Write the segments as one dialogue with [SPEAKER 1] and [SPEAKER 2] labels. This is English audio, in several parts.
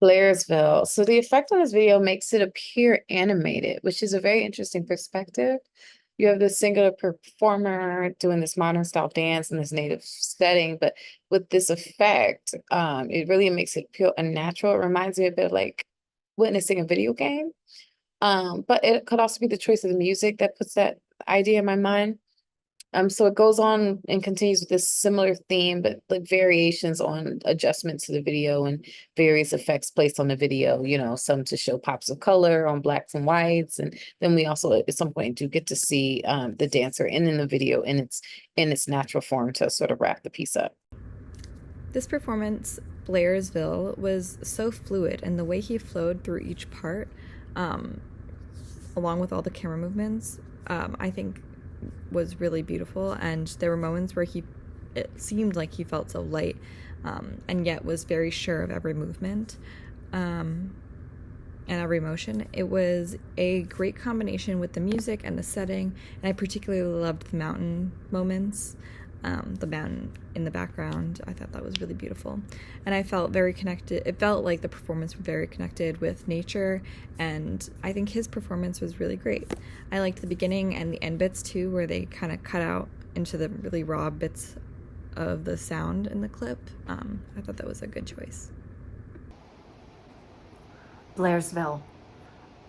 [SPEAKER 1] Blairsville. So the effect on this video makes it appear animated, which is a very interesting perspective. You have this singular performer doing this modern style dance in this native setting, but with this effect, it really makes it feel unnatural. It reminds me a bit of like witnessing a video game. But it could also be the choice of the music that puts that idea in my mind. So it goes on and continues with this similar theme, but like variations on adjustments to the video and various effects placed on the video, some to show pops of color on blacks and whites. And then we also at some point do get to see the dancer in the video in its natural form to sort of wrap the piece up.
[SPEAKER 2] This performance, Blairsville, was so fluid, and the way he flowed through each part, um, along with all the camera movements, I think was really beautiful. And there were moments where it seemed like he felt so light, and yet was very sure of every movement. And every motion. It was a great combination with the music and the setting, and I particularly loved the mountain moments. The mountain in the background, I thought that was really beautiful, and I felt very connected. It felt like the performance was very connected with nature, and I think his performance was really great. I liked the beginning and the end bits too, where they kind of cut out into the really raw bits of the sound in the clip. I thought that was a good choice.
[SPEAKER 3] Blairsville.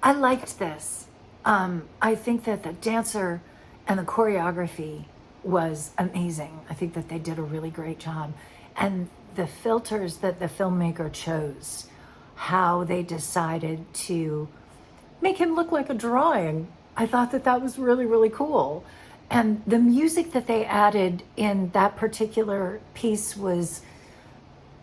[SPEAKER 3] I liked this. I think that the dancer and the choreography was amazing. I think that they did a really great job. And the filters that the filmmaker chose, how they decided to make him look like a drawing, I thought that that was really, really cool. And the music that they added in that particular piece was,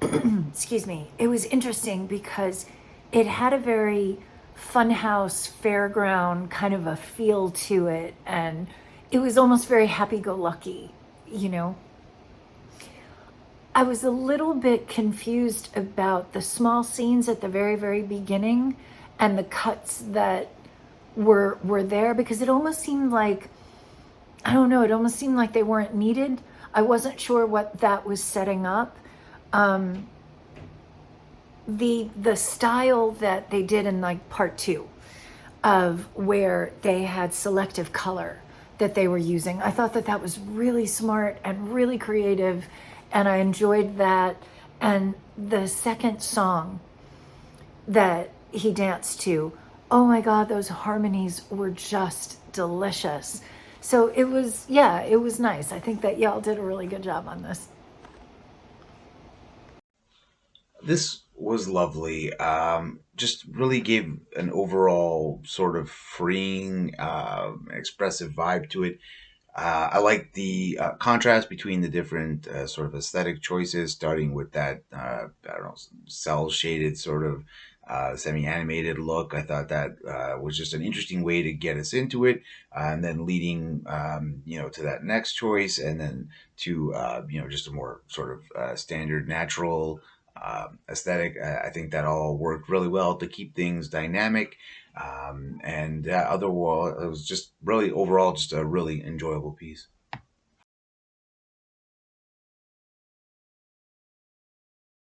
[SPEAKER 3] excuse me, it was interesting because it had a very funhouse, fairground kind of a feel to it. And it was almost very happy-go-lucky, you know? I was a little bit confused about the small scenes at the very, very beginning and the cuts that were there, because it almost seemed like, I don't know, it almost seemed like they weren't needed. I wasn't sure what that was setting up. The style that they did in like part 2 of where they had selective color that they were using, I thought that that was really smart and really creative, and I enjoyed that. And the second song that he danced to, oh my God, those harmonies were just delicious. So it was, yeah, it was nice. I think that y'all did a really good job on this.
[SPEAKER 4] This was lovely. Just really gave an overall sort of freeing, expressive vibe to it. I like the contrast between the different sort of aesthetic choices, starting with that, I don't know, cell shaded sort of semi animated look. I thought that was just an interesting way to get us into it, and then leading, to that next choice, and then to, just a more sort of standard natural aesthetic. I think that all worked really well to keep things dynamic. And otherwise, it was just really overall just a really enjoyable piece.